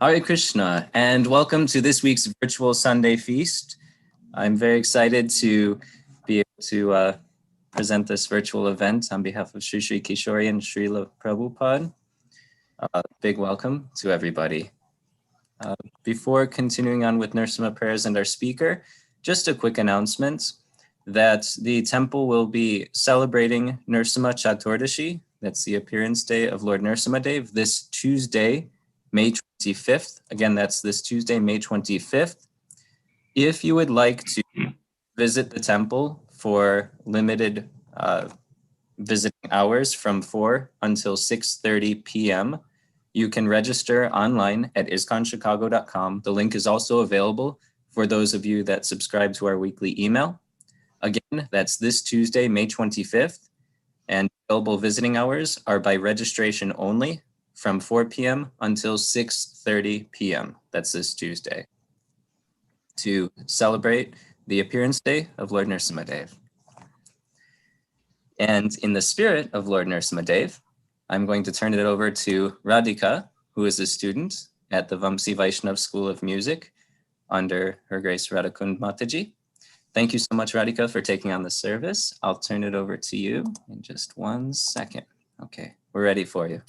Hare Krishna, and welcome to this week's virtual Sunday feast. I'm very excited to be able to present this virtual event on behalf of Sri Sri Kishori and Srila Prabhupada. Big welcome to everybody. Before continuing on with Nrsimha prayers and our speaker, just a quick announcement that the temple will be celebrating Nrsimha Chaturdashi, that's the appearance day of Lord Nrsimha Dev, this Tuesday, May 25th. Again, that's this Tuesday, May 25th. If you would like to visit the temple for limited visiting hours from 4 until 6:30 p.m., you can register online at iskonchicago.com. The link is also available for those of you that subscribe to our weekly email. Again, that's this Tuesday, May 25th, and available visiting hours are by registration only from 4 p.m. until 6:30 p.m. That's this Tuesday, to celebrate the appearance day of Lord Nrsimha Dev. And in the spirit of Lord Nrsimha Dev, I'm going to turn it over to Radhika, who is a student at the Vamsi Vaishnav School of Music under Her Grace Radhakund Mataji. Thank you so much, Radhika, for taking on the service. I'll turn it over to you in just 1 second. Okay, we're ready for you.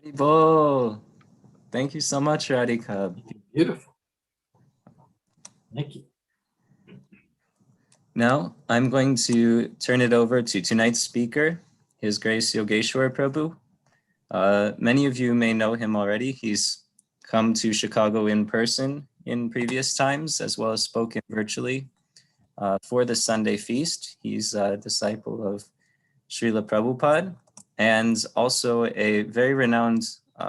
Haribol. Thank you so much, Radhika. Beautiful. Thank you. Now, I'm going to turn it over to tonight's speaker, His Grace Yogesvara Prabhu. Many of you may know him already. He's come to Chicago in person in previous times, as well as spoken virtually for the Sunday feast. He's a disciple of Srila Prabhupada, and also a very renowned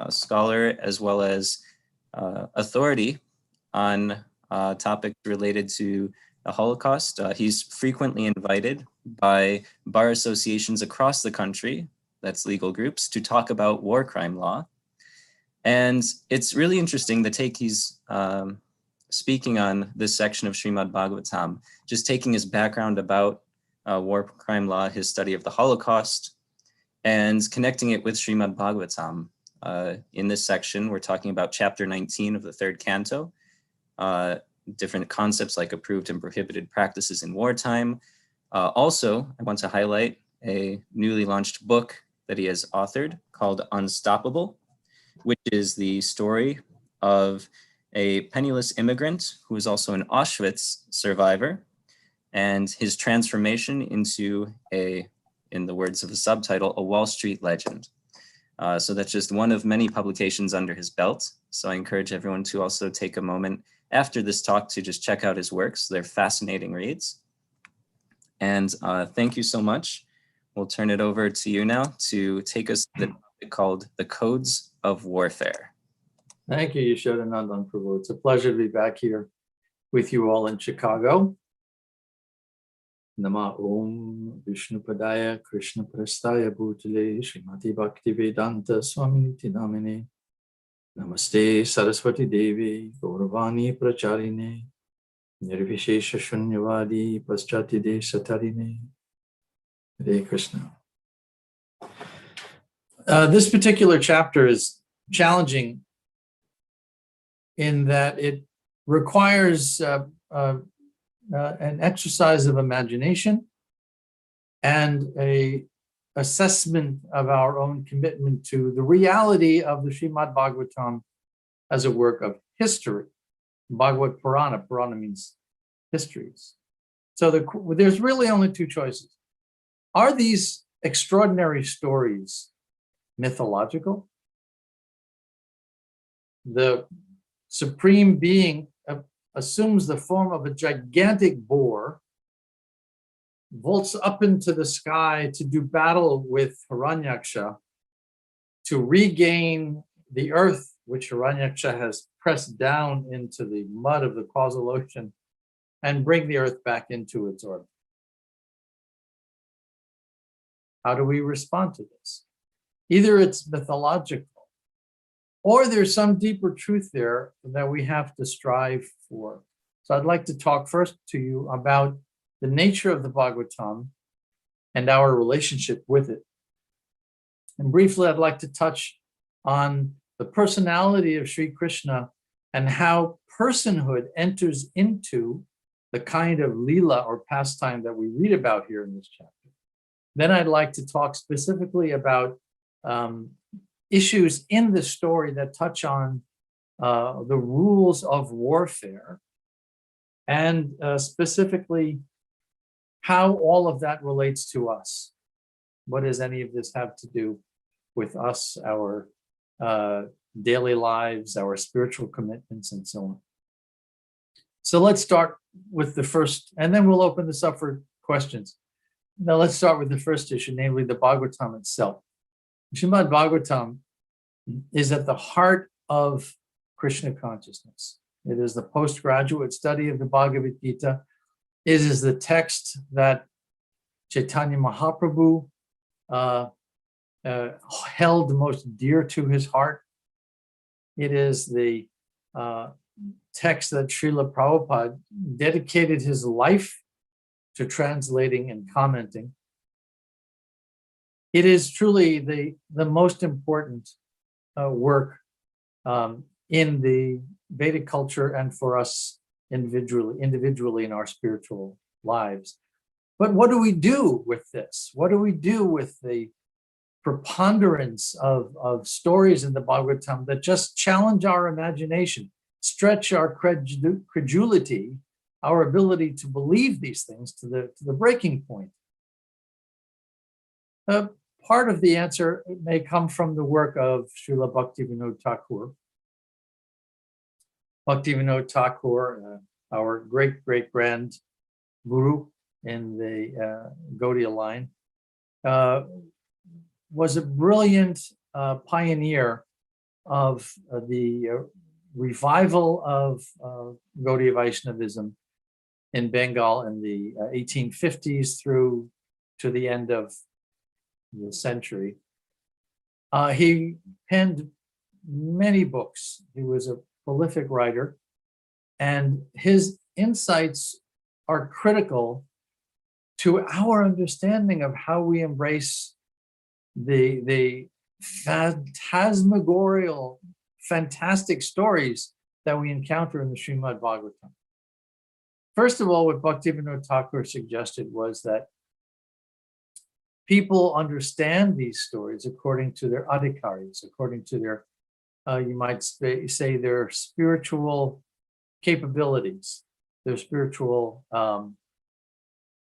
scholar, as well as authority on topics related to the Holocaust. He's frequently invited by bar associations across the country, that's legal groups, to talk about war crime law. And it's really interesting the take he's speaking on this section of Srimad Bhagavatam, just taking his background about war crime law, his study of the Holocaust, and connecting it with Srimad Bhagavatam. In this section, we're talking about chapter 19 of the third canto, different concepts like approved and prohibited practices in wartime. Also, I want to highlight a newly launched book that he has authored called Unstoppable, which is the story of a penniless immigrant who is also an Auschwitz survivor, and his transformation into in the words of the subtitle, a Wall Street legend. So that's just one of many publications under his belt. So I encourage everyone to also take a moment after this talk to just check out his works. They're fascinating reads. And thank you so much. We'll turn it over to you now to take us to the topic called The Codes of Warfare. Thank you, Yashodanandan Prabhu. It's a pleasure to be back here with you all in Chicago. Nama Om Vishnu Padaya Krishna Prastaya Bhutale Srimati Bhakti Vedanta Swami Namine Namaste Saraswati Devi Gauravani Pracharine Nirvishesha Shunyavadi Paschati Deshatarine. Hare Krishna. This particular chapter is challenging in that it requires an exercise of imagination and a assessment of our own commitment to the reality of the Srimad Bhagavatam as a work of history. Bhagavat Purana, Purana means histories. So there's really only two choices. Are these extraordinary stories mythological? The Supreme Being assumes the form of a gigantic boar, vaults up into the sky to do battle with Hiranyaksha to regain the earth, which Hiranyaksha has pressed down into the mud of the causal ocean, and bring the earth back into its orbit. How do we respond to this? Either it's mythological, or there's some deeper truth there that we have to strive for. So I'd like to talk first to you about the nature of the Bhagavatam and our relationship with it. And briefly, I'd like to touch on the personality of Sri Krishna and how personhood enters into the kind of lila or pastime that we read about here in this chapter. Then I'd like to talk specifically about issues in the story that touch on the rules of warfare, and specifically how all of that relates to us. What does any of this have to do with us, our daily lives, our spiritual commitments, and so on? So let's start with the first, and then we'll open this up for questions. Now let's start with the first issue, namely the Bhagavatam itself. Srimad Bhagavatam is at the heart of Krishna consciousness. It is the postgraduate study of the Bhagavad Gita. It is the text that Chaitanya Mahaprabhu held most dear to his heart. It is the text that Srila Prabhupada dedicated his life to translating and commenting. It is truly the most important work in the Vedic culture and for us individually in our spiritual lives. But what do we do with this? What do we do with the preponderance of stories in the Bhagavatam that just challenge our imagination, stretch our credulity, our ability to believe these things to the breaking point? Part of the answer may come from the work of Srila Bhaktivinoda Thakur. Bhaktivinoda Thakur, our great-great-grand guru in the Gaudiya line, was a brilliant pioneer of the revival of Gaudiya Vaishnavism in Bengal in the 1850s through to the end of the century. He penned many books. He was a prolific writer, and his insights are critical to our understanding of how we embrace the phantasmagorial, fantastic stories that we encounter in the Srimad Bhagavatam. First of all, what Bhaktivinoda Thakur suggested was that people understand these stories according to their adhikaris, according to their, you might say, their spiritual capabilities, their spiritual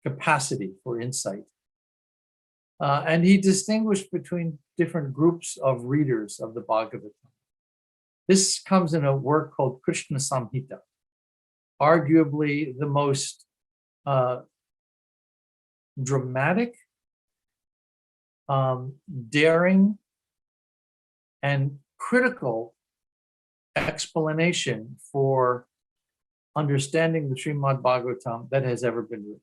capacity for insight. And he distinguished between different groups of readers of the Bhagavatam. This comes in a work called Krishna Samhita, arguably the most dramatic, daring, and critical explanation for understanding the Srimad Bhagavatam that has ever been written.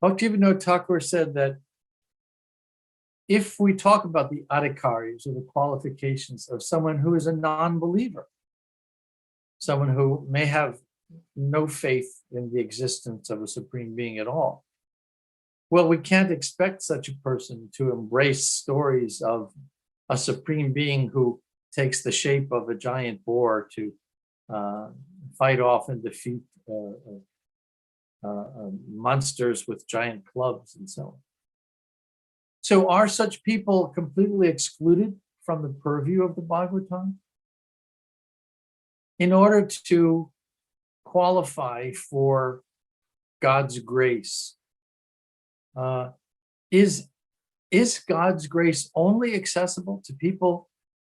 Bhaktivinoda Thakur said that if we talk about the adhikaris or the qualifications of someone who is a non-believer, someone who may have no faith in the existence of a supreme being at all, well, we can't expect such a person to embrace stories of a supreme being who takes the shape of a giant boar to fight off and defeat monsters with giant clubs and so on. So are such people completely excluded from the purview of the Bhagavatam? In order to qualify for God's grace, is God's grace only accessible to people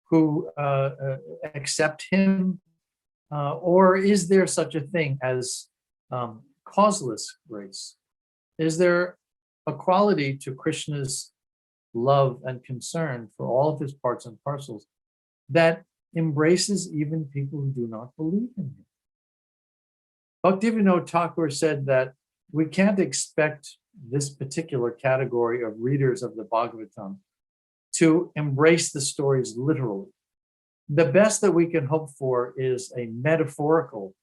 who accept him? Or is there such a thing as causeless grace? Is there a quality to Krishna's love and concern for all of his parts and parcels that embraces even people who do not believe in him? Bhaktivinoda Thakur said that we can't expect this particular category of readers of the Bhagavatam to embrace the stories literally. The best that we can hope for is a metaphorical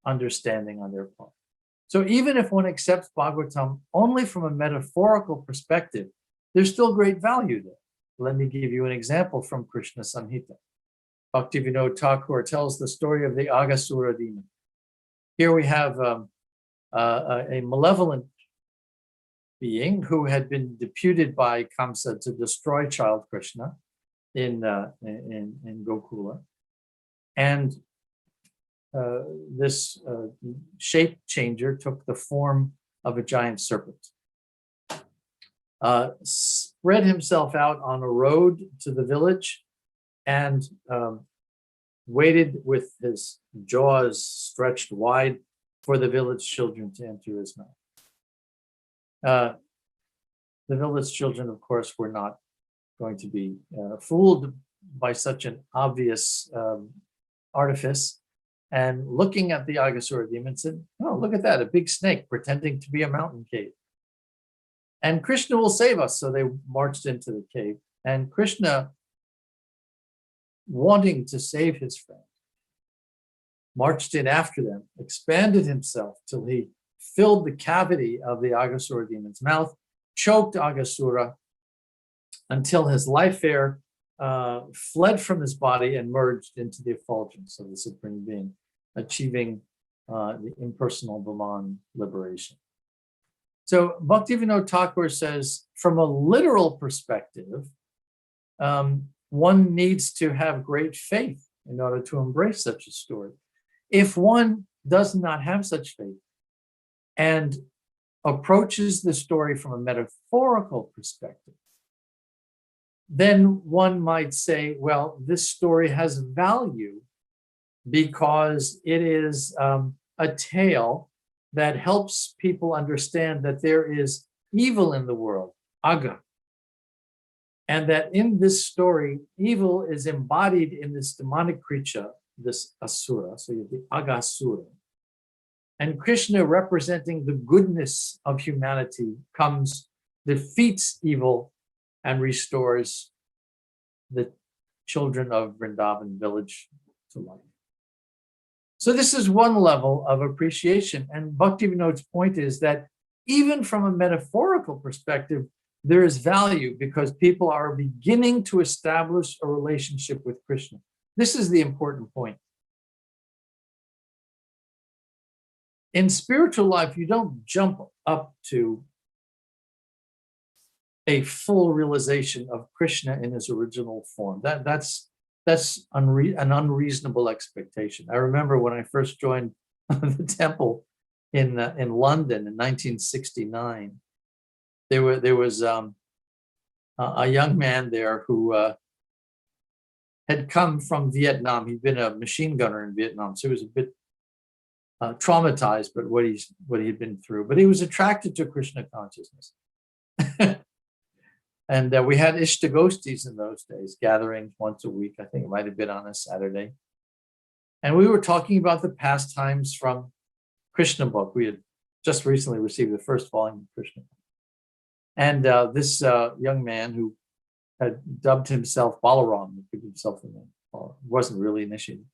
understanding on their part. So even if one accepts Bhagavatam only from a metaphorical perspective, there's still great value there. Let me give you an example from Krishna Samhita. Bhaktivinoda Thakur tells the story of the Aghasura demon. Here we have a malevolent being who had been deputed by Kamsa to destroy child Krishna in Gokula. And this shape changer took the form of a giant serpent. Spread himself out on a road to the village and waited with his jaws stretched wide for the village children to enter his mouth. The village children, of course, were not going to be fooled by such an obvious artifice, and looking at the Aghasura demon said, "Oh, look at that, a big snake pretending to be a mountain cave. And Krishna will save us." So they marched into the cave, and Krishna, wanting to save his friend, marched in after them, expanded himself till he filled the cavity of the Aghasura demon's mouth, choked Aghasura until his life air fled from his body and merged into the effulgence of the Supreme Being, achieving the impersonal Brahman liberation. So Bhaktivinoda Thakur says, from a literal perspective, one needs to have great faith in order to embrace such a story. If one does not have such faith and approaches the story from a metaphorical perspective, then one might say, well, this story has value because it is a tale that helps people understand that there is evil in the world, aga, and that in this story, evil is embodied in this demonic creature, this asura, so you have the aghasura. And Krishna, representing the goodness of humanity, comes, defeats evil, and restores the children of Vrindavan village to life. So this is one level of appreciation. And Bhaktivinoda's point is that even from a metaphorical perspective, there is value because people are beginning to establish a relationship with Krishna. This is the important point. in spiritual life, you don't jump up to a full realization of Krishna in his original form. That's an unreasonable expectation. I remember when I first joined the temple in London in 1969. There was a young man there who had come from Vietnam. He'd been a machine gunner in Vietnam, so he was a bit traumatized by what he had been through. But he was attracted to Krishna consciousness. And we had Ishtagostis in those days, gatherings once a week. I think it might have been on a Saturday. And we were talking about the pastimes from Krishna book. We had just recently received the first volume of Krishna. And this young man who had dubbed himself Balaram, gave himself the name, wasn't really initiated.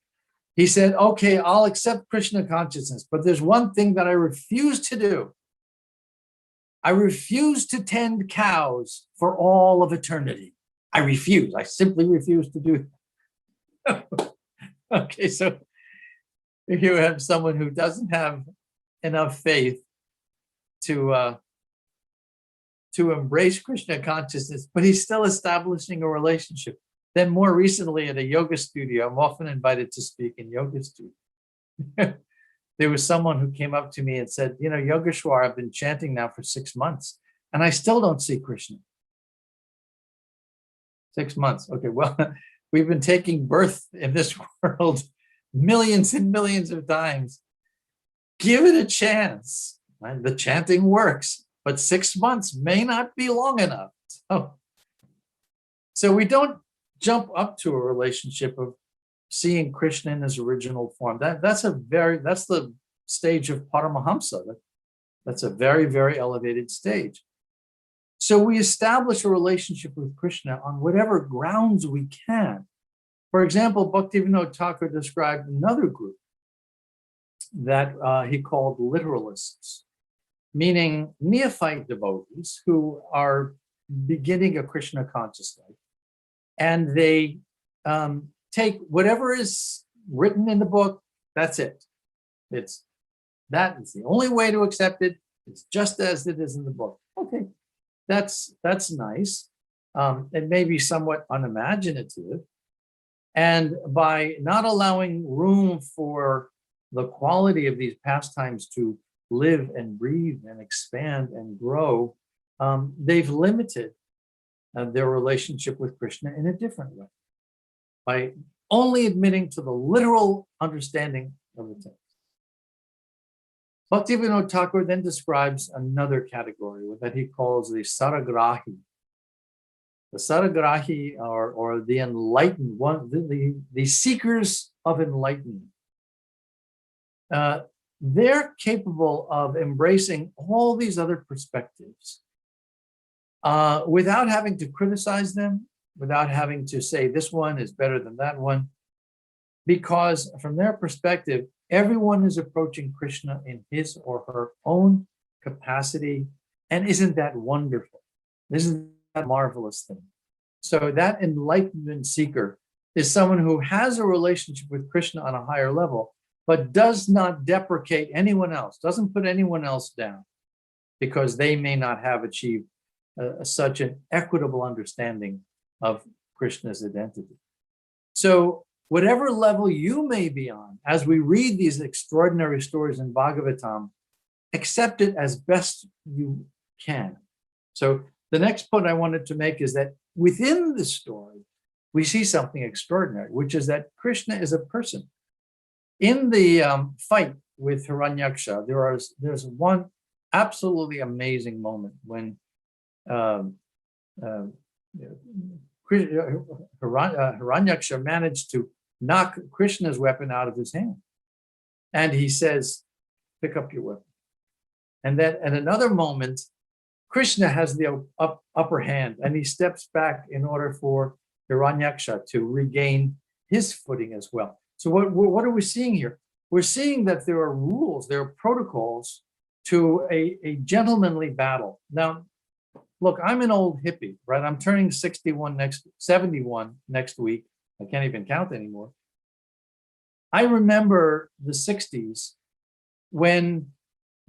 He said, okay, I'll accept Krishna consciousness, but there's one thing that I refuse to do. I refuse to tend cows for all of eternity. I refuse. I simply refuse to do that. Okay, so if you have someone who doesn't have enough faith to embrace Krishna consciousness, but he's still establishing a relationship. Then more recently at a yoga studio, I'm often invited to speak in yoga studio. There was someone who came up to me and said, you know, Yogesvara, I've been chanting now for 6 months and I still don't see Krishna. 6 months. Okay, well, we've been taking birth in this world millions and millions of times. Give it a chance. Right? The chanting works, but 6 months may not be long enough. So we don't jump up to a relationship of seeing Krishna in his original form. That's the stage of Paramahamsa. That's a very, very elevated stage. So we establish a relationship with Krishna on whatever grounds we can. For example, Bhaktivinoda Thakur described another group that he called literalists, meaning neophyte devotees who are beginning a Krishna conscious life. And they take whatever is written in the book, that's it. It's the only way to accept it. It's just as it is in the book. Okay, that's nice. It may be somewhat unimaginative. And by not allowing room for the quality of these pastimes to live and breathe and expand and grow, they've limited their relationship with Krishna in a different way, by only admitting to the literal understanding of the text. Bhaktivinoda Thakur then describes another category that he calls the Saragrahi. The Saragrahi or the enlightened one, the seekers of enlightenment. They're capable of embracing all these other perspectives without having to criticize them, without having to say this one is better than that one, because from their perspective, everyone is approaching Krishna in his or her own capacity. And isn't that wonderful? Isn't that a marvelous thing? So that enlightenment seeker is someone who has a relationship with Krishna on a higher level, but does not deprecate anyone else, doesn't put anyone else down because they may not have achieved such an equitable understanding of Krishna's identity. So whatever level you may be on, as we read these extraordinary stories in Bhagavatam, accept it as best you can. So the next point I wanted to make is that within the story, we see something extraordinary, which is that Krishna is a person. In the fight with Hiranyaksha, there's one absolutely amazing moment when Hiranyaksha managed to knock Krishna's weapon out of his hand. And he says, pick up your weapon. And then at another moment, Krishna has the upper hand and he steps back in order for Hiranyaksha to regain his footing as well. So what are we seeing here? We're seeing that there are rules, there are protocols to a gentlemanly battle. Now, look, I'm an old hippie, right? I'm turning 71 next week. I can't even count anymore. I remember the 60s when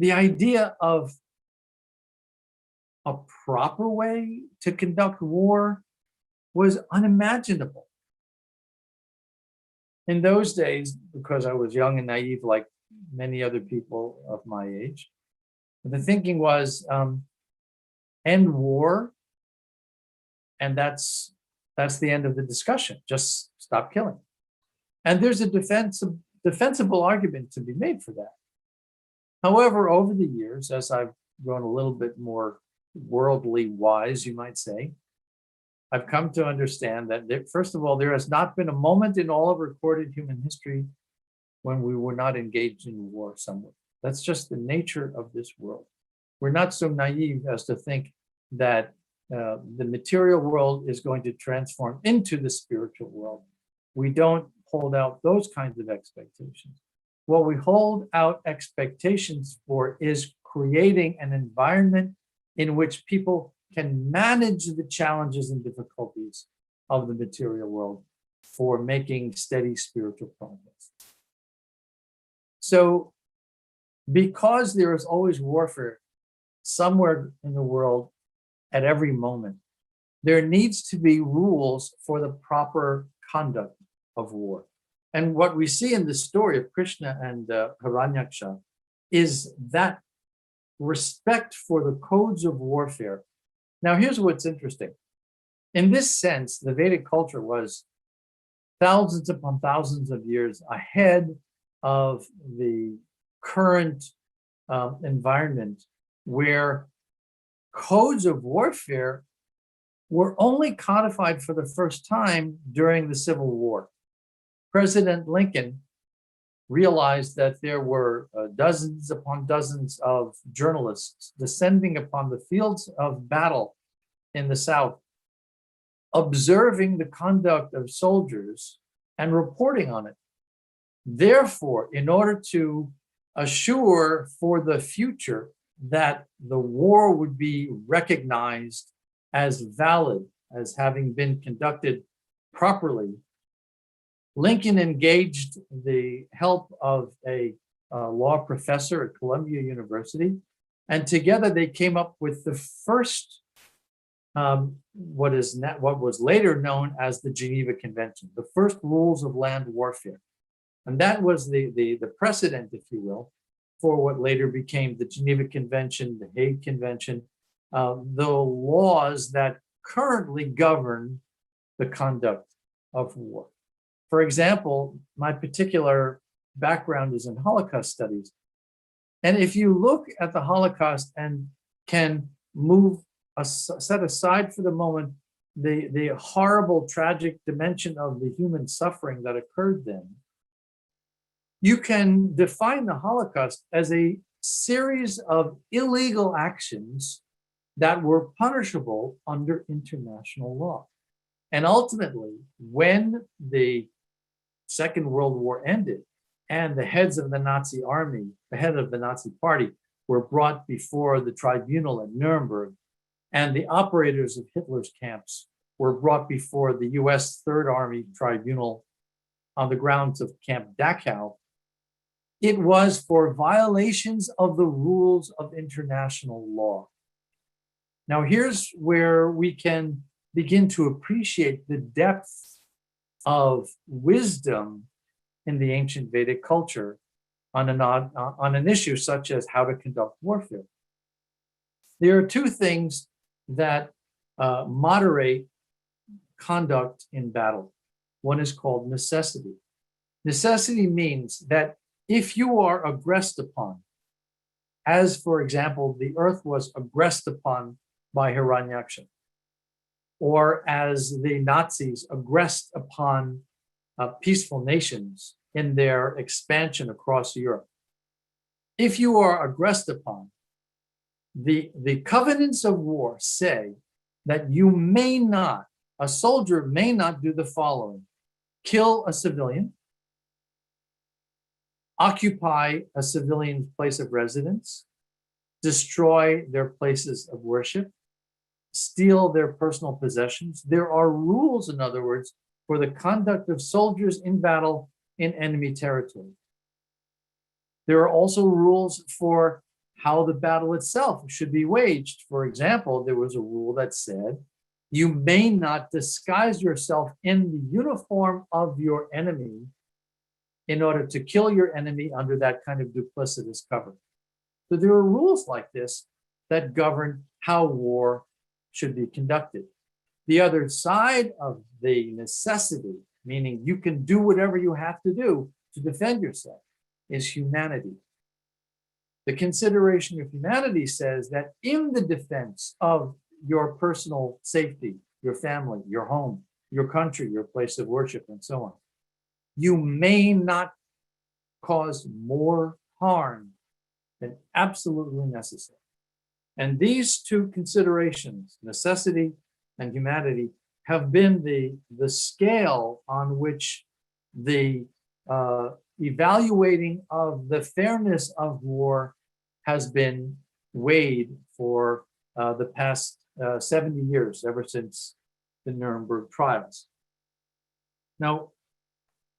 the idea of a proper way to conduct war was unimaginable. In those days, because I was young and naive, like many other people of my age, the thinking was end war, and that's the end of the discussion. Just stop killing. And there's a defensible argument to be made for that. However, over the years, as I've grown a little bit more worldly wise, you might say, I've come to understand that, first of all, there has not been a moment in all of recorded human history when we were not engaged in war somewhere. That's just the nature of this world. We're not so naive as to think that the material world is going to transform into the spiritual world. We don't hold out those kinds of expectations. What we hold out expectations for is creating an environment in which people can manage the challenges and difficulties of the material world for making steady spiritual progress. So, because there is always warfare somewhere in the world at every moment, there needs to be rules for the proper conduct of war. And what we see in the story of Krishna and Hiranyaksha is that respect for the codes of warfare. Now, here's what's interesting. In this sense, the Vedic culture was thousands upon thousands of years ahead of the current environment, where codes of warfare were only codified for the first time during the Civil War. President Lincoln realized that there were dozens upon dozens of journalists descending upon the fields of battle in the South, observing the conduct of soldiers and reporting on it. Therefore, in order to assure for the future that the war would be recognized as valid, as having been conducted properly, Lincoln engaged the help of a law professor at Columbia University, and together they came up with the first, what was later known as the Geneva Convention, the first rules of land warfare. And that was the precedent, if you will, for what later became the Geneva Convention, the Hague Convention, the laws that currently govern the conduct of war. For example, my particular background is in Holocaust studies. And if you look at the Holocaust and can set aside for the moment the horrible, tragic dimension of the human suffering that occurred then, you can define the Holocaust as a series of illegal actions that were punishable under international law. And ultimately, when the Second World War ended and the heads of the Nazi army, the head of the Nazi party, were brought before the tribunal at Nuremberg, and the operators of Hitler's camps were brought before the US Third Army Tribunal on the grounds of Camp Dachau, it was for violations of the rules of international law. Now, here's where we can begin to appreciate the depth of wisdom in the ancient Vedic culture on an issue such as how to conduct warfare. There are two things that moderate conduct in battle. One is called necessity. Necessity means that if you are aggressed upon, as for example, the earth was aggressed upon by Hiranyaksha, or as the Nazis aggressed upon peaceful nations in their expansion across Europe. If you are aggressed upon, the covenants of war say that you may not, a soldier may not do the following: kill a civilian, occupy a civilian's place of residence, destroy their places of worship, steal their personal possessions. There are rules, in other words, for the conduct of soldiers in battle in enemy territory. There are also rules for how the battle itself should be waged. For example, there was a rule that said, you may not disguise yourself in the uniform of your enemy in order to kill your enemy under that kind of duplicitous cover. So there are rules like this that govern how war should be conducted. The other side of the necessity, meaning you can do whatever you have to do to defend yourself, is humanity. The consideration of humanity says that in the defense of your personal safety, your family, your home, your country, your place of worship, and so on, you may not cause more harm than absolutely necessary. And these two considerations, necessity and humanity, have been the scale on which the evaluating of the fairness of war has been weighed for the past 70 years, ever since the Nuremberg trials. Now,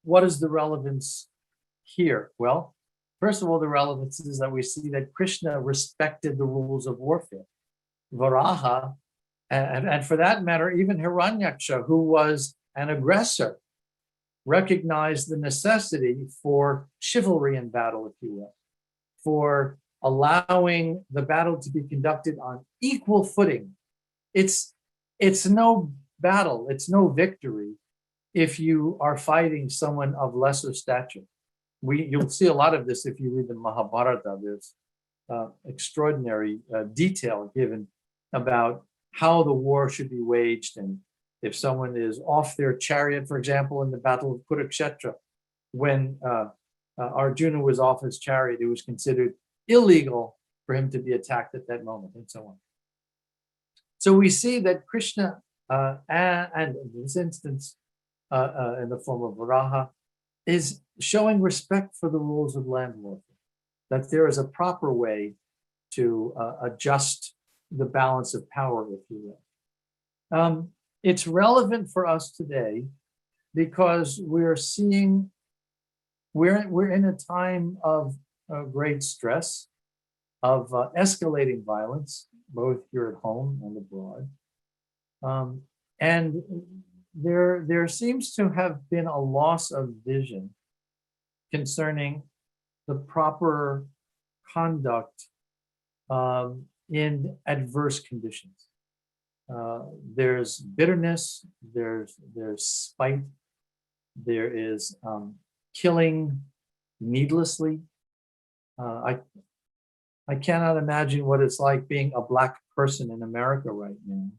what is the relevance here? Well, first of all, the relevance is that we see that Krishna respected the rules of warfare. Varaha, and for that matter, even Hiranyaksha, who was an aggressor, recognized the necessity for chivalry in battle, if you will, for allowing the battle to be conducted on equal footing. It's no battle, it's no victory if you are fighting someone of lesser stature. You'll see a lot of this if you read the Mahabharata. There's extraordinary detail given about how the war should be waged, and if someone is off their chariot, for example, in the Battle of Kurukshetra, when Arjuna was off his chariot, it was considered illegal for him to be attacked at that moment, and so on. So we see that Krishna, and in this instance, in the form of Varaha, is showing respect for the rules of land warfare, that there is a proper way to adjust the balance of power, if you will. It's relevant for us today because we're in a time of great stress, of escalating violence, both here at home and abroad. And there seems to have been a loss of vision concerning the proper conduct in adverse conditions. There's bitterness, there's spite, there is killing needlessly. I cannot imagine what it's like being a Black person in America right now,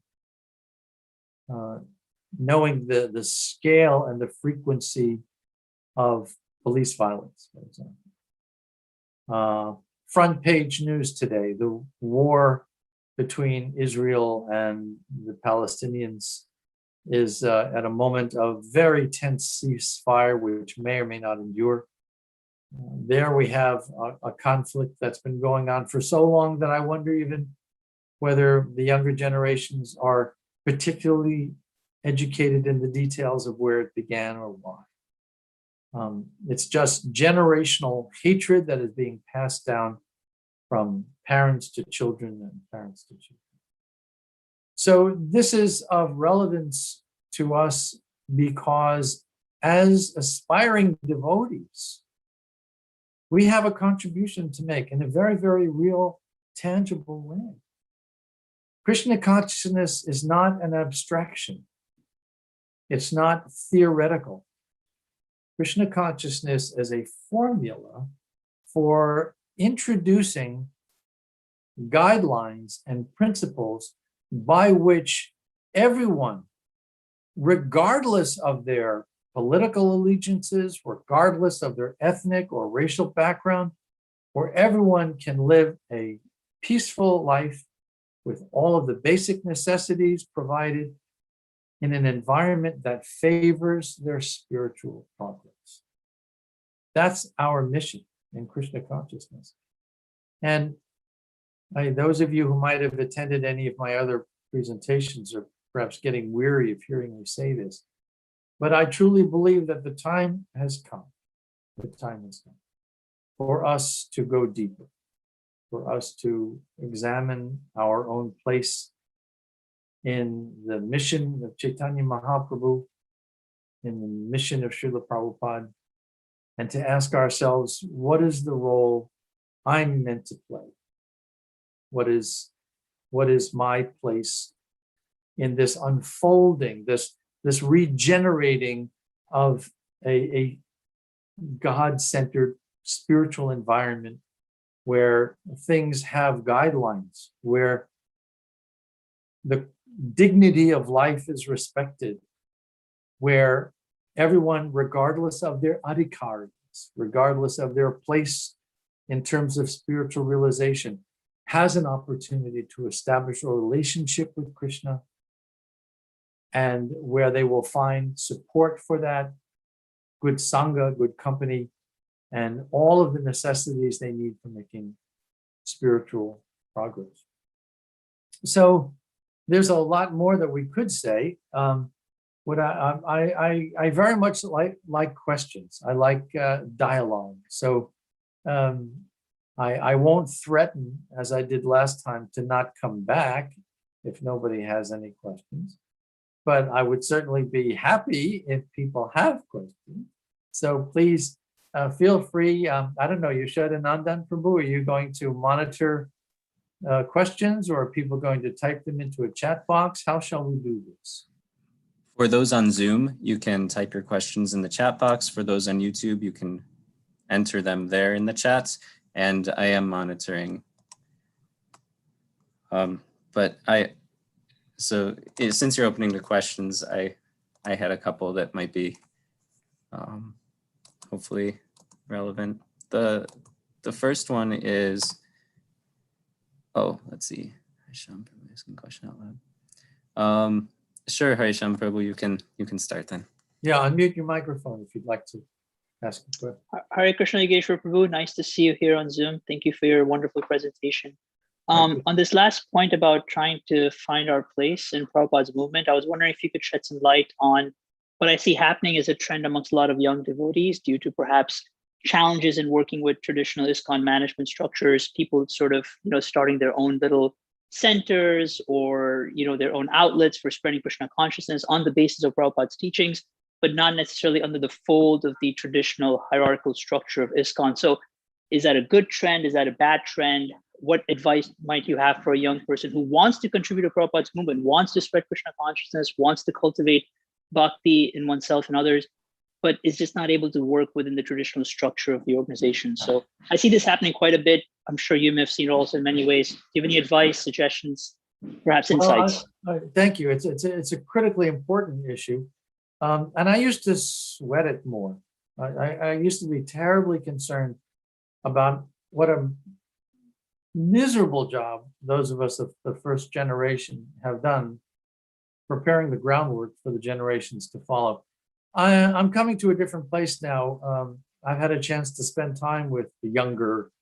knowing the scale and the frequency of police violence, for example. Front page news today, the war between Israel and the Palestinians is at a moment of very tense ceasefire, which may or may not endure. There we have a conflict that's been going on for so long that I wonder even whether the younger generations are particularly educated in the details of where it began or why. It's just generational hatred that is being passed down from parents to children and parents to children. So this is of relevance to us because as aspiring devotees, we have a contribution to make in a very, very real, tangible way. Krishna consciousness is not an abstraction. It's not theoretical. Krishna consciousness is a formula for introducing guidelines and principles by which everyone, regardless of their political allegiances, regardless of their ethnic or racial background, where everyone can live a peaceful life with all of the basic necessities provided in an environment that favors their spiritual progress. That's our mission in Krishna consciousness. And those of you who might have attended any of my other presentations are perhaps getting weary of hearing me say this, but I truly believe that the time has come for us to go deeper. for us to examine our own place in the mission of Chaitanya Mahaprabhu, in the mission of Srila Prabhupada, and to ask ourselves, what is the role I'm meant to play? What is my place in this unfolding, this regenerating of a God-centered spiritual environment where things have guidelines, where the dignity of life is respected, where everyone, regardless of their adhikaras, regardless of their place in terms of spiritual realization, has an opportunity to establish a relationship with Krishna, and where they will find support for that, good sangha, good company, and all of the necessities they need for making spiritual progress. So there's a lot more that we could say. What I very much like questions. I like dialogue. So I won't threaten, as I did last time, to not come back if nobody has any questions. But I would certainly be happy if people have questions. So please feel free. I don't know, Yashodanandan Prabhu, are you going to monitor questions, or are people going to type them into a chat box? How shall we do this? For those on Zoom, you can type your questions in the chat box. For those on YouTube, you can enter them there in the chat, and I am monitoring. So since you're opening the questions, I had a couple that might be hopefully relevant. The first one is, let's see. Harisham Prabhu asking a question out loud. Sure, Harisham Prabhu, you can start then. Yeah, unmute your microphone if you'd like to ask a question. Hare Krishna, Yogeshvara Prabhu. Nice to see you here on Zoom. Thank you for your wonderful presentation. On this last point about trying to find our place in Prabhupada's movement, I was wondering if you could shed some light on what I see happening as a trend amongst a lot of young devotees due to perhaps challenges in working with traditional ISKCON management structures, people sort of, starting their own little centers or, their own outlets for spreading Krishna consciousness on the basis of Prabhupada's teachings, but not necessarily under the fold of the traditional hierarchical structure of ISKCON. So is that a good trend? Is that a bad trend? What advice might you have for a young person who wants to contribute to Prabhupada's movement, wants to spread Krishna consciousness, wants to cultivate bhakti in oneself and others, but is just not able to work within the traditional structure of the organization? So I see this happening quite a bit. I'm sure you may have seen it also in many ways. Do you have any advice, suggestions, perhaps insights? Thank you. It's a critically important issue. And I used to sweat it more. I used to be terribly concerned about what a miserable job those of us of the first generation have done preparing the groundwork for the generations to follow. I'm coming to a different place now. I've had a chance to spend time with the younger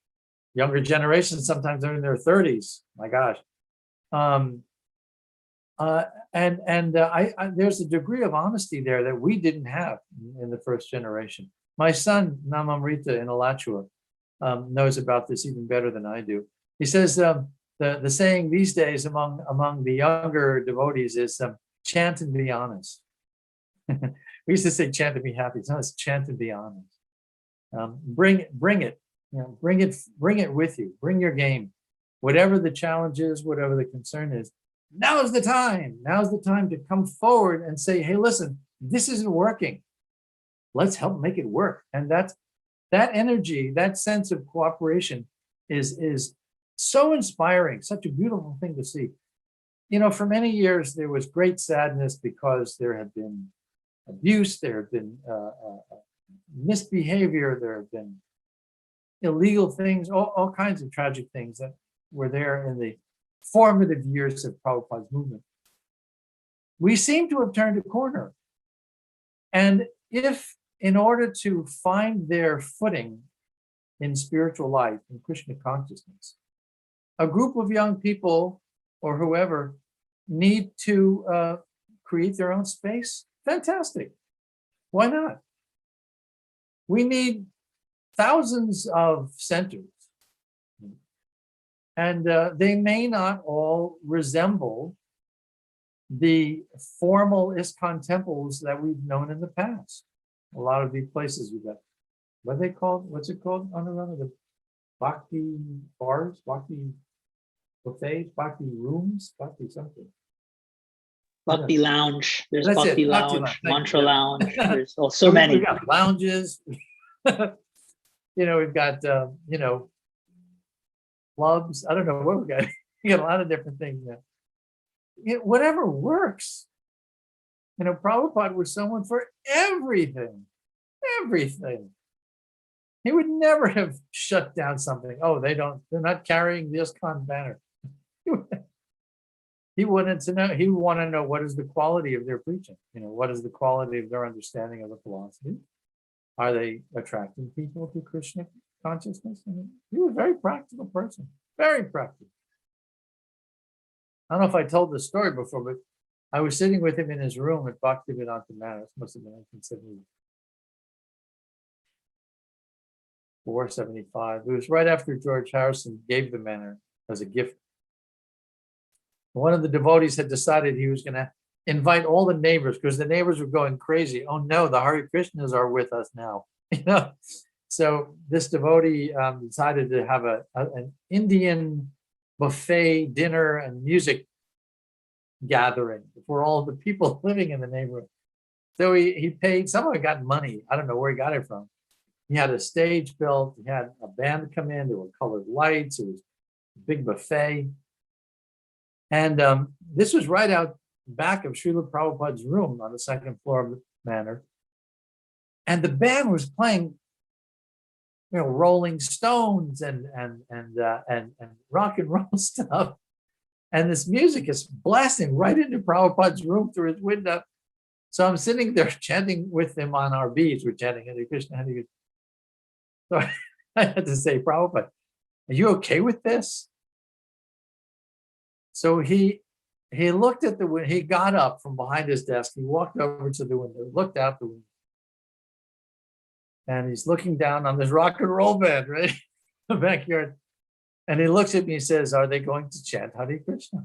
generation. Sometimes they're in their 30s. My gosh. There's a degree of honesty there that we didn't have in the first generation. My son, Namamrita in Alachua, knows about this even better than I do. He says the saying these days among the younger devotees is chant and be honest. We used to say chant and be happy. It's not, it's chant and be honest. Bring it, bring it with you. Bring your game. Whatever the challenge is, whatever the concern is, now's the time. Now's the time to come forward and say, hey, listen, this isn't working. Let's help make it work. And that energy, that sense of cooperation is so inspiring, such a beautiful thing to see. For many years, there was great sadness because there had been abuse, there had been misbehavior, there have been illegal things, all kinds of tragic things that were there in the formative years of Prabhupada's movement. We seem to have turned a corner. And if, in order to find their footing in spiritual life, in Krishna consciousness, a group of young people or whoever need to create their own space, fantastic. Why not? We need thousands of centers. And they may not all resemble the formal ISKCON temples that we've known in the past. A lot of these places we've got, what are they called? What's it called on the run of the Bhakti bars, Bhakti buffets, Bhakti rooms, Bhakti something. Bhakti Lounge. There's That's Bhakti it, Bhakti Lounge, Lounge. Thank Mantra you. Lounge. There's so We've many. got lounges. We've got clubs. I don't know what we got. We got a lot of different things. Whatever works. Prabhupada was someone for everything. Everything. He would never have shut down something. Oh, they're not carrying the ISKCON banner. He wanted to know, he would want to know what is the quality of their preaching? What is the quality of their understanding of the philosophy? Are they attracting people to Krishna consciousness? He was a very practical person, very practical. I don't know if I told this story before, but I was sitting with him in his room at Bhaktivedanta Manor. This must have been 1974, 75. It was right after George Harrison gave the manor as a gift. One of the devotees had decided he was going to invite all the neighbors because the neighbors were going crazy. Oh no, the Hare Krishnas are with us now. So this devotee decided to have an Indian buffet dinner and music gathering for all the people living in the neighborhood. So he paid, someone got money. I don't know where he got it from. He had a stage built, he had a band come in, there were colored lights, it was a big buffet. And this was right out back of Srila Prabhupada's room on the second floor of the manor. And the band was playing, Rolling Stones and rock and roll stuff. And this music is blasting right into Prabhupada's room through his window. So I'm sitting there chanting with him on our beads. We're chanting Hare Krishna, Hare Krishna. So I had to say, Prabhupada, are you okay with this? So he looked at the window, he got up from behind his desk, he walked over to the window, looked out the window, and he's looking down on this rock and roll band, right? In the backyard. And he looks at me and says, are they going to chant Hare Krishna?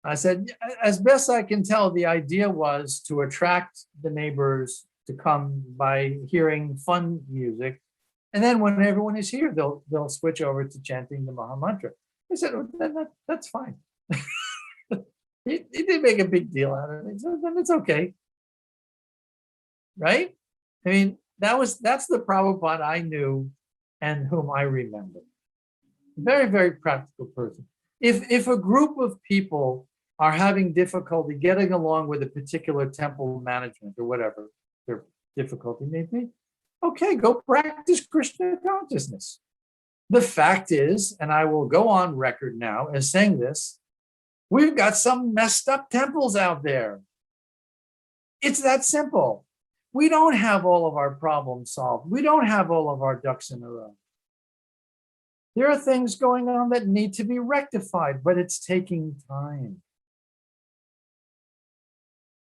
I said, as best I can tell, the idea was to attract the neighbors to come by hearing fun music. And then when everyone is here, they'll switch over to chanting the Maha Mantra. I said, well, that's fine. he didn't make a big deal out of it. So then it's okay. Right? I mean, that's the Prabhupada I knew and whom I remember. Very, very practical person. If a group of people are having difficulty getting along with a particular temple management or whatever their difficulty may be, okay, go practice Krishna consciousness. The fact is, and I will go on record now as saying this, we've got some messed up temples out there. It's that simple. We don't have all of our problems solved. We don't have all of our ducks in a row. There are things going on that need to be rectified, but it's taking time.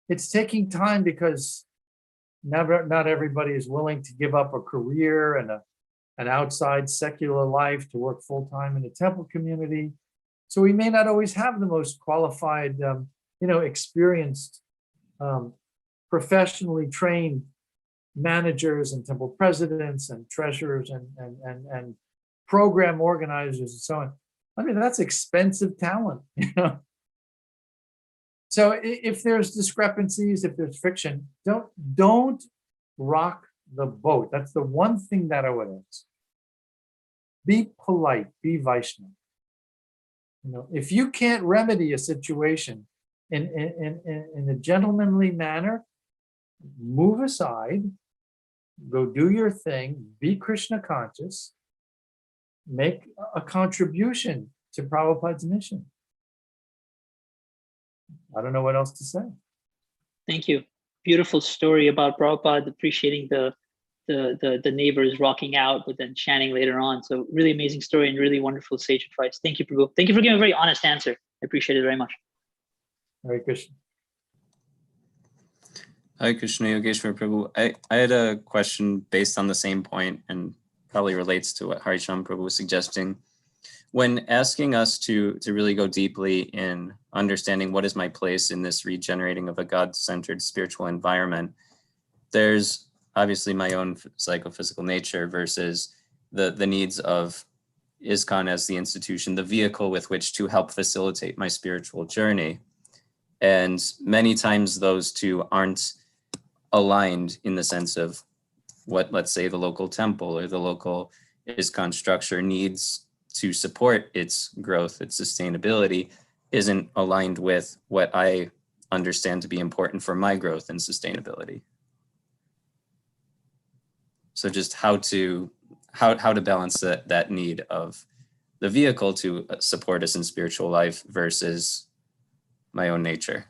It's taking time because not everybody is willing to give up a career and an outside secular life to work full-time in a temple community. So we may not always have the most qualified, experienced, professionally trained managers and temple presidents and treasurers and program organizers and so on. I mean, that's expensive talent, So if there's discrepancies, if there's friction, don't rock the boat. That's the one thing that I would ask. Be polite, be Vaishnava. If you can't remedy a situation in a gentlemanly manner, move aside, go do your thing, be Krishna conscious, make a contribution to Prabhupada's mission. I don't know what else to say. Thank you. Beautiful story about Prabhupada appreciating the neighbors rocking out, but then chanting later on. So really amazing story and really wonderful sage advice. Thank you, Prabhu. Thank you for giving a very honest answer. I appreciate it very much. Hare Krishna. Hare Krishna, Yogesvara Prabhu. I had a question based on the same point and probably relates to what Harisham Prabhu was suggesting. When asking us to really go deeply in understanding what is my place in this regenerating of a God-centered spiritual environment, there's obviously my own psychophysical nature versus the needs of ISKCON as the institution, the vehicle with which to help facilitate my spiritual journey. And many times those two aren't aligned in the sense of what, let's say, the local temple or the local ISKCON structure needs to support its growth, its sustainability, isn't aligned with what I understand to be important for my growth and sustainability. So just how to balance that need of the vehicle to support us in spiritual life versus my own nature.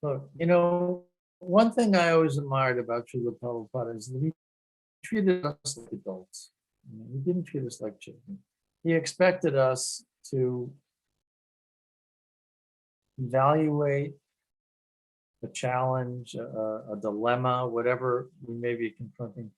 Look, you know, one thing I always admired about Srila Prabhupada is that he treated us like adults. You know, he didn't treat us like children. He expected us to evaluate a challenge, a dilemma, whatever we may be confronting,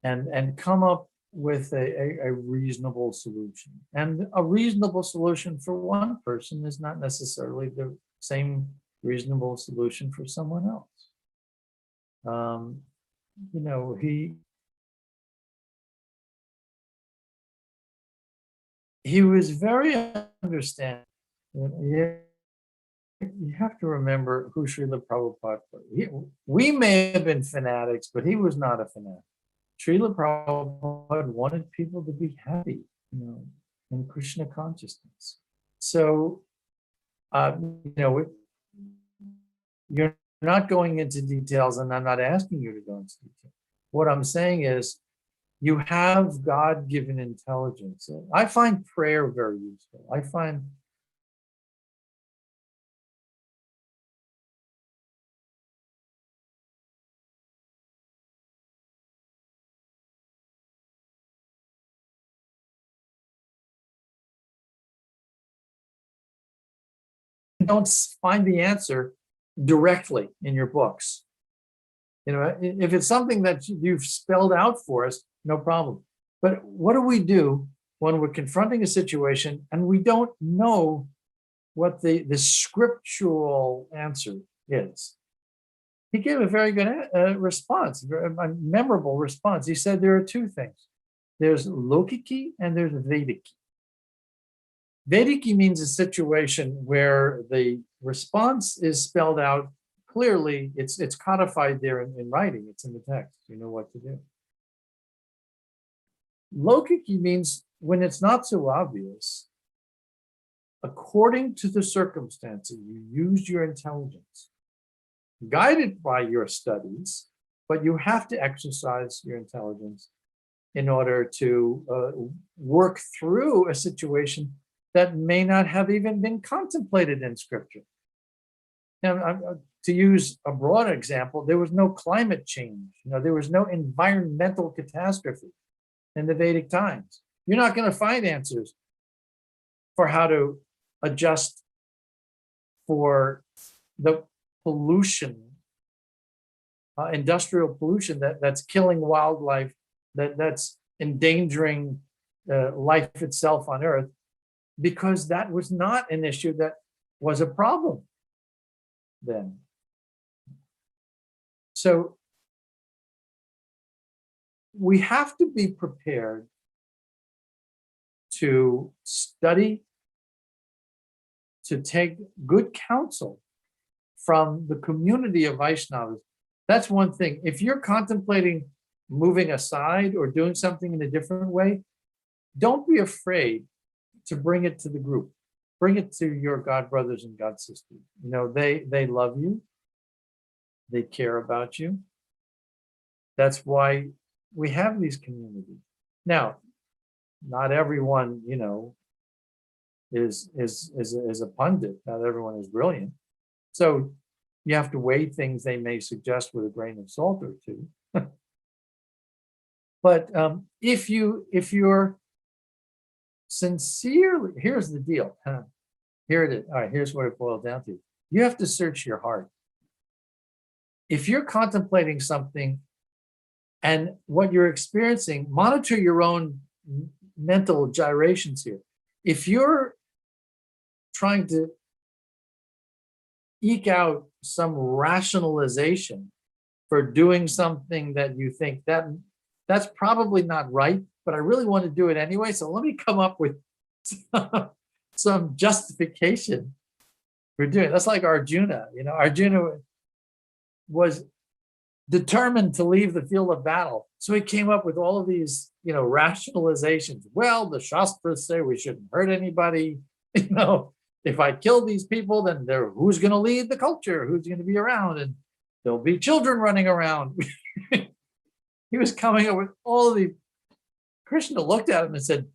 and come up with a reasonable solution. And a reasonable solution for one person is not necessarily the same reasonable solution for someone else. You know, he was very understanding. You have to remember who Srila Prabhupada was. We may have been fanatics, but he was not a fanatic. Srila Prabhupada wanted people to be happy, you know, in Krishna consciousness. So, you know, you're not going into details, and I'm not asking you to go into detail. What I'm saying is, you have God-given intelligence. I find prayer very useful. I find don't find the answer directly in your books. You know, if it's something that you've spelled out for us, no problem. But what do we do when we're confronting a situation and we don't know what the scriptural answer is? He gave a very good response, a memorable response. He said there are two things. There's Lokiki and there's Vediki. Vediki means a situation where the response is spelled out clearly. It's codified there in writing. It's in the text. You know what to do. Lokiki means when it's not so obvious, according to the circumstances, you use your intelligence, guided by your studies, but you have to exercise your intelligence in order to work through a situation that may not have even been contemplated in scripture. Now, to use a broad example, there was no climate change. You know, there was no environmental catastrophe in the Vedic times. You're not going to find answers for how to adjust for the pollution, industrial pollution that's killing wildlife, that's endangering life itself on Earth, because that was not an issue that was a problem then. So we have to be prepared to study, to take good counsel from the community of Vaishnavas. That's one thing. If you're contemplating moving aside or doing something in a different way, don't be afraid to bring it to the group. Bring it to your God brothers and God sisters. You know, they love you. They care about you. That's why we have these communities. Now, not everyone, you know, is a pundit. Not everyone is brilliant. So you have to weigh things they may suggest with a grain of salt or two. But if you're sincerely, here's the deal. Here it is. All right, here's what it boils down to. You have to search your heart. If you're contemplating something and what you're experiencing, monitor your own mental gyrations here. If you're trying to eke out some rationalization for doing something that you think that's probably not right, but I really want to do it anyway, so let me come up with some justification for doing it. That's like Arjuna. Arjuna was determined to leave the field of battle, so he came up with all of these rationalizations. Well, the Shastras say we shouldn't hurt anybody. If I kill these people, then who's going to lead the culture? Who's going to be around? And there'll be children running around. He was coming up with all of these. Krishna looked at him and said,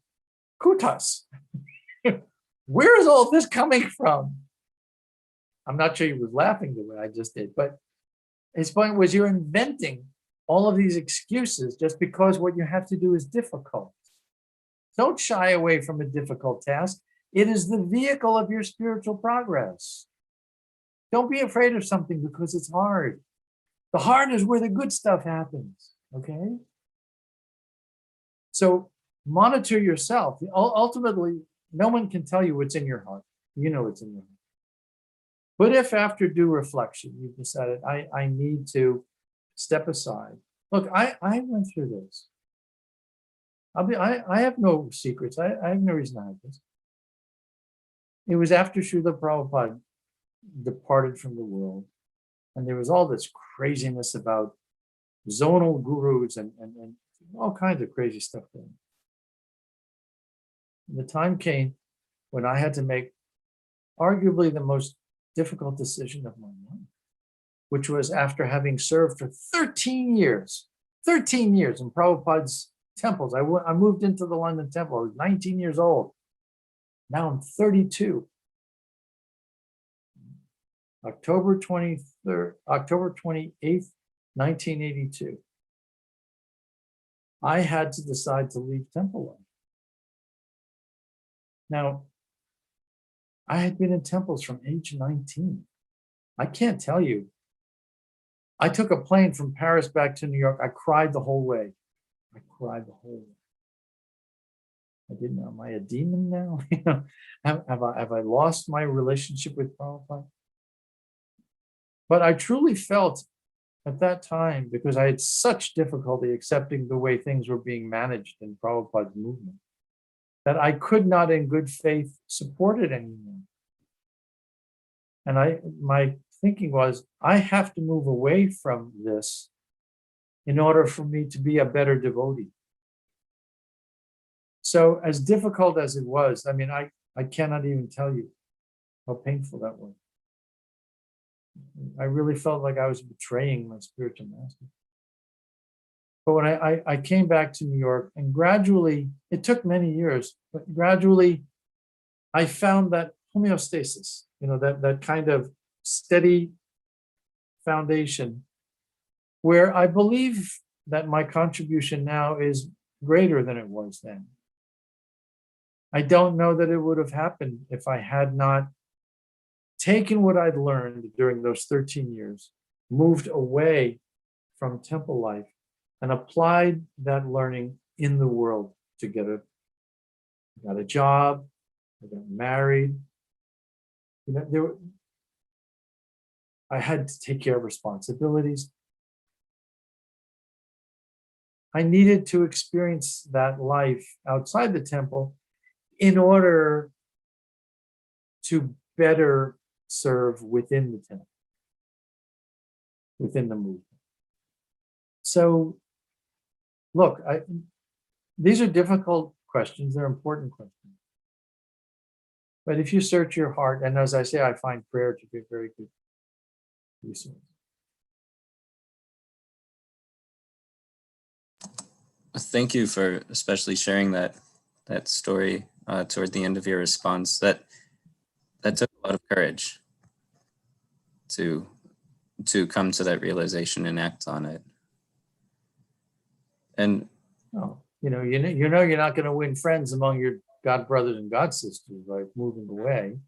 Kutas, where is all this coming from? I'm not sure he was laughing the way I just did, but his point was, you're inventing all of these excuses just because what you have to do is difficult. Don't shy away from a difficult task. It is the vehicle of your spiritual progress. Don't be afraid of something because it's hard. The hard is where the good stuff happens, okay? So monitor yourself. Ultimately, no one can tell you what's in your heart. You know what's in your heart. But if after due reflection, you've decided, I need to step aside. Look, I went through this. I have no secrets. I have no reason to hide this. It was after Srila Prabhupada departed from the world, and there was all this craziness about zonal gurus and all kinds of crazy stuff going on. The time came when I had to make arguably the most difficult decision of my life, which was after having served for 13 years in Prabhupada's temples. I moved into the London temple. I was 19 years old. Now I'm 32. October 28th, 1982. I had to decide to leave temple life. Now, I had been in temples from age 19. I can't tell you. I took a plane from Paris back to New York. I cried the whole way. I didn't know, am I a demon now? Have I lost my relationship with Prabhupada? But I truly felt at that time, because I had such difficulty accepting the way things were being managed in Prabhupada's movement, that I could not in good faith support it anymore. And my thinking was, I have to move away from this in order for me to be a better devotee. So as difficult as it was, I cannot even tell you how painful that was. I really felt like I was betraying my spiritual master. But when I came back to New York, and gradually, it took many years, but gradually I found that homeostasis, that kind of steady foundation where I believe that my contribution now is greater than it was then. I don't know that it would have happened if I had not taken what I'd learned during those 13 years, moved away from temple life, and applied that learning in the world to got a job, I got married. I had to take care of responsibilities. I needed to experience that life outside the temple in order to better serve within the temple, within the movement. So, look, these are difficult questions. They're important questions. But if you search your heart, and as I say, I find prayer to be a very good resource. Thank you for especially sharing that story toward the end of your response. That took a lot of courage to come to that realization and act on it. And you're not going to win friends among your God brothers and God sisters by moving away.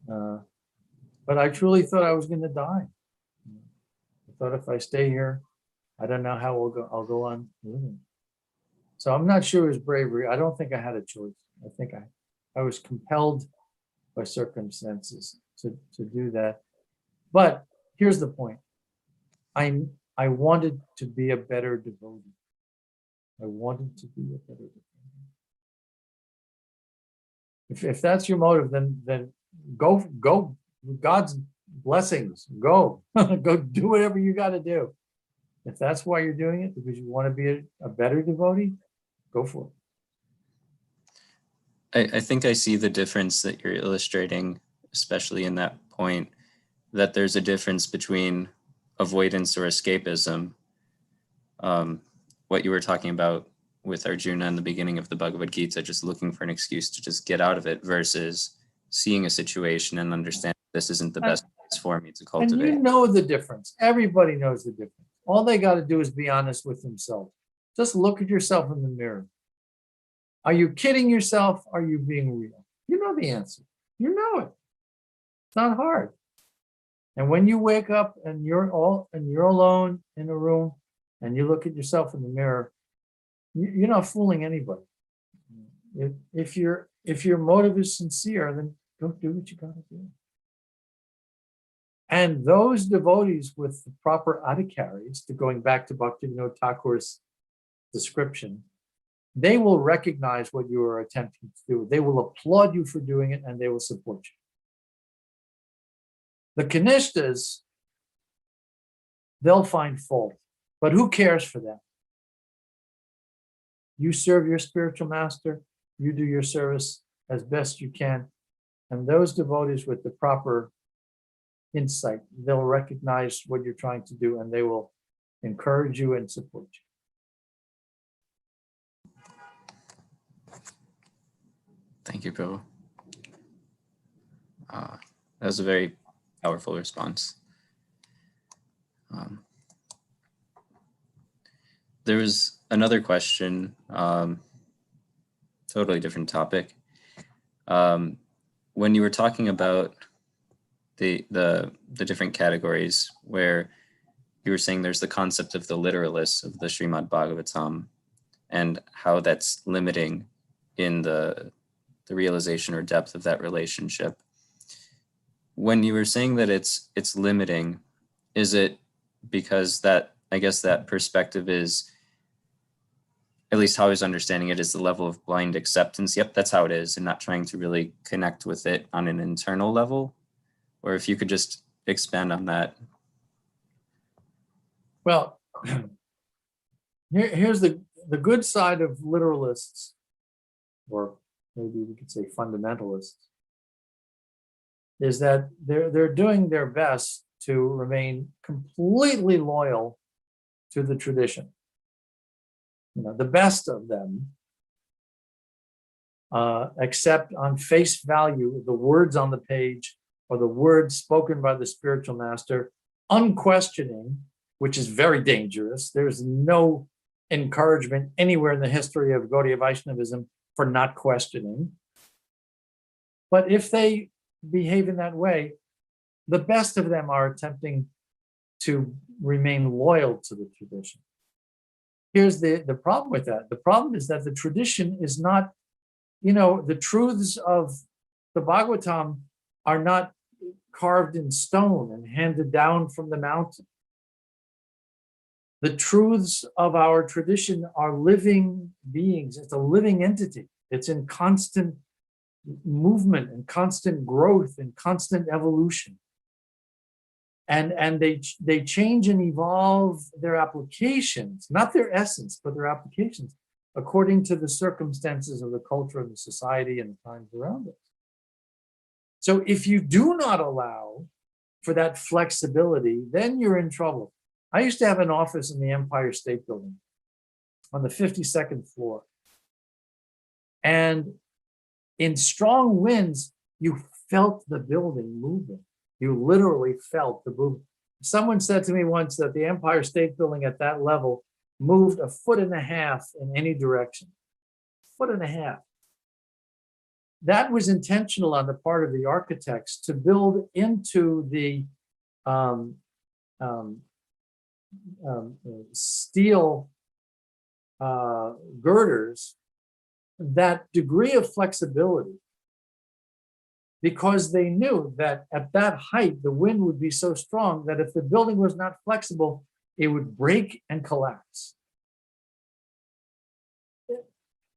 But I truly thought I was going to die. I thought if I stay here, I don't know how I'll go on living. So I'm not sure it was bravery. I don't think I had a choice. I think I was compelled by circumstances to do that. But here's the point. I wanted to be a better devotee. I wanted to be a better devotee. If that's your motive, then go God's blessings. Go go do whatever you got to do. If that's why you're doing it, because you want to be a better devotee, go for it. I think I see the difference that you're illustrating, especially in that point, that there's a difference between avoidance or escapism, what you were talking about with Arjuna in the beginning of the Bhagavad Gita, just looking for an excuse to just get out of it, versus seeing a situation and understanding this isn't the best place for me to cultivate. And you know the difference. Everybody knows the difference. All they got to do is be honest with themselves. Just look at yourself in the mirror. Are you kidding yourself? Are you being real? You know the answer. You know it. It's not hard. And when you wake up and you're alone in a room and you look at yourself in the mirror, you're not fooling anybody. If your motive is sincere, then go do what you got to do. And those devotees with the proper adhikaris, to going back to Bhaktivinoda Thakur's description, they will recognize what you are attempting to do. They will applaud you for doing it, and they will support you. The Kanishtas, they'll find fault, but who cares for them? You serve your spiritual master, you do your service as best you can, and those devotees with the proper insight, they'll recognize what you're trying to do, and they will encourage you and support you. Thank you, Prabhu. That was a very powerful response. There was another question, totally different topic. When you were talking about the different categories, where you were saying there's the concept of the literalists of the Srimad Bhagavatam, and how that's limiting in the realization or depth of that relationship. When you were saying that it's limiting, is it because that, I guess that perspective is, at least how I was understanding it, is the level of blind acceptance? Yep, that's how it is, and not trying to really connect with it on an internal level? Or if you could just expand on that. Well, here's the good side of literalists, or maybe we could say fundamentalists, is that they're doing their best to remain completely loyal to the tradition. The best of them accept on face value the words on the page or the words spoken by the spiritual master, unquestioning, which is very dangerous. There's no encouragement anywhere in the history of Gaudiya Vaishnavism for not questioning. But if they behave in that way, the best of them are attempting to remain loyal to the tradition. Here's the problem with that. The problem is that the tradition is not, the truths of the Bhagavatam are not carved in stone and handed down from the mountain. The truths of our tradition are living beings. It's a living entity. It's in constant movement and constant growth and constant evolution. And they change and evolve their applications, not their essence, but their applications, according to the circumstances of the culture and the society and the times around us. So if you do not allow for that flexibility, then you're in trouble. I used to have an office in the Empire State Building on the 52nd floor. And in strong winds, you felt the building moving. You literally felt the movement. Someone said to me once that the Empire State Building at that level moved 1.5 feet in any direction. 1.5 feet. That was intentional on the part of the architects to build into the steel girders that degree of flexibility, because they knew that at that height, the wind would be so strong that if the building was not flexible, it would break and collapse.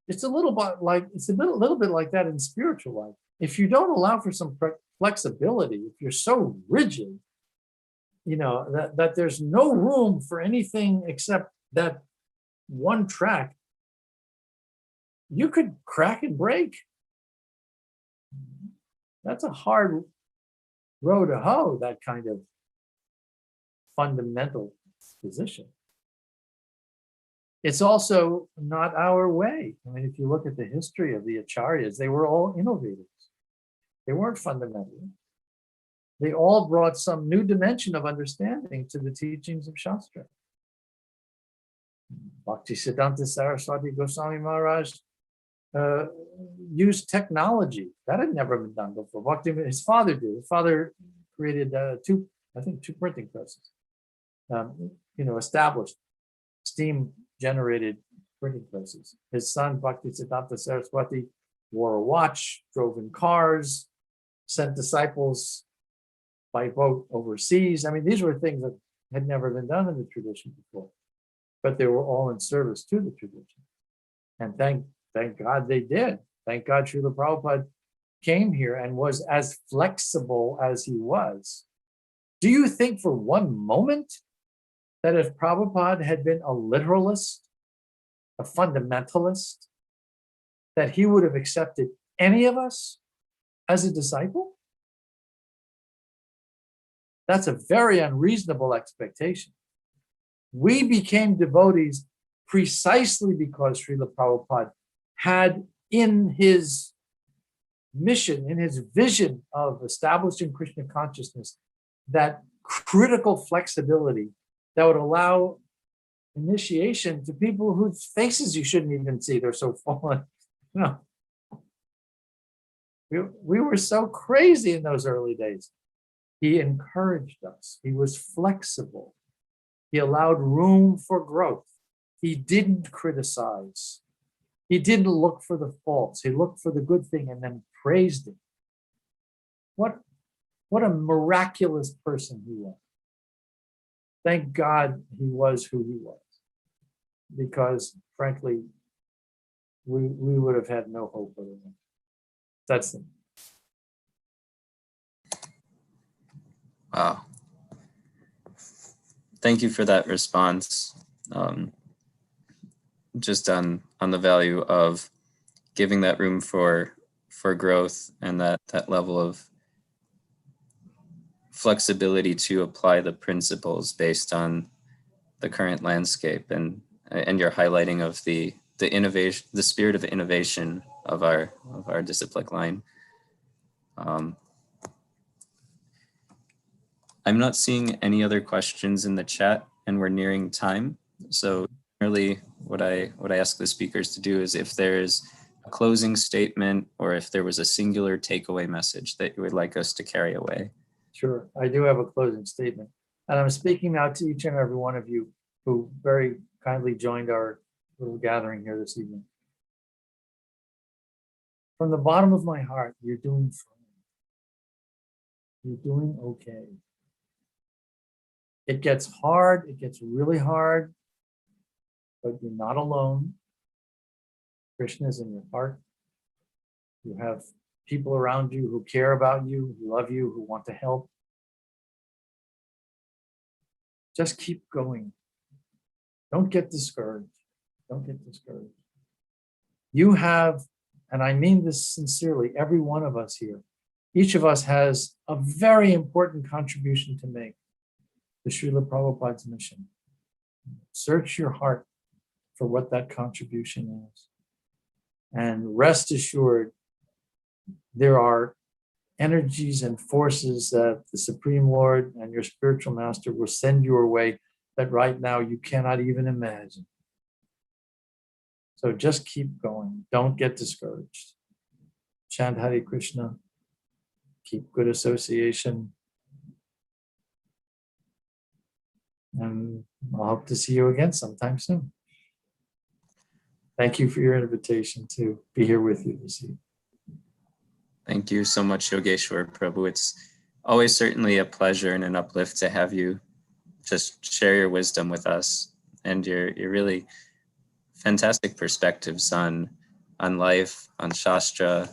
It's a little bit like that in spiritual life. If you don't allow for some flexibility, if you're so rigid, that there's no room for anything except that one track, you could crack and break. That's a hard row to hoe, that kind of fundamental position. It's also not our way. I mean, if you look at the history of the acharyas, they were all innovators. They weren't fundamental. They all brought some new dimension of understanding to the teachings of Shastra. Bhaktisiddhanta Saraswati Goswami Maharaj used technology. That had never been done before. His father did. His father created two printing presses. Established steam-generated printing presses. His son, Bhaktisiddhanta Saraswati, wore a watch, drove in cars, sent disciples by boat overseas. I mean, these were things that had never been done in the tradition before, but they were all in service to the tradition. And thank God they did. Thank God Srila Prabhupada came here and was as flexible as he was. Do you think for one moment that if Prabhupada had been a literalist, a fundamentalist, that he would have accepted any of us as a disciple? That's a very unreasonable expectation. We became devotees precisely because Srila Prabhupada had in his mission, in his vision of establishing Krishna consciousness, that critical flexibility that would allow initiation to people whose faces you shouldn't even see. They're so fallen. We were so crazy in those early days. He encouraged us. He was flexible. He allowed room for growth. He didn't criticize. He didn't look for the faults. He looked for the good thing and then praised it. What a miraculous person he was. Thank God he was who he was. Because frankly, we would have had no hope otherwise. That's it. Wow. Thank you for that response. Just on the value of giving that room for growth and that level of flexibility to apply the principles based on the current landscape, and your highlighting of the innovation, the spirit of innovation of our disciplic line. I'm not seeing any other questions in the chat, and we're nearing time. So really what I ask the speakers to do is, if there's a closing statement or if there was a singular takeaway message that you would like us to carry away. Sure, I do have a closing statement. And I'm speaking now to each and every one of you who very kindly joined our little gathering here this evening. From the bottom of my heart, you're doing fine. You're doing okay. It gets hard, it gets really hard, but you're not alone. Krishna is in your heart. You have people around you who care about you, who love you, who want to help. Just keep going. Don't get discouraged. Don't get discouraged. You have, and I mean this sincerely, every one of us here, each of us has a very important contribution to make to Srila Prabhupada's mission. Search your heart for what that contribution is. And rest assured, there are energies and forces that the Supreme Lord and your spiritual master will send your way that right now you cannot even imagine. So just keep going. Don't get discouraged. Chant Hare Krishna. Keep good association. And I'll hope to see you again sometime soon. Thank you for your invitation to be here with you this evening. Thank you so much, Yogeshwar Prabhu. It's always certainly a pleasure and an uplift to have you just share your wisdom with us and your really fantastic perspectives on life, on Shastra,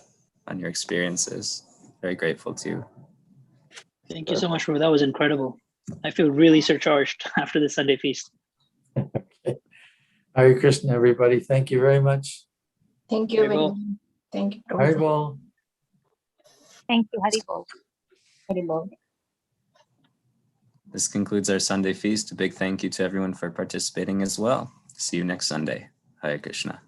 on your experiences. Very grateful to you. Thank you so much, Prabhu. That was incredible. I feel really surcharged after the Sunday feast. Okay. Hare Krishna, everybody. Thank you very much. Thank you. Haribol. Thank you. Prabhu. Haribol. Thank you, Haribol. Haribol. This concludes our Sunday feast. A big thank you to everyone for participating as well. See you next Sunday. Hare Krishna.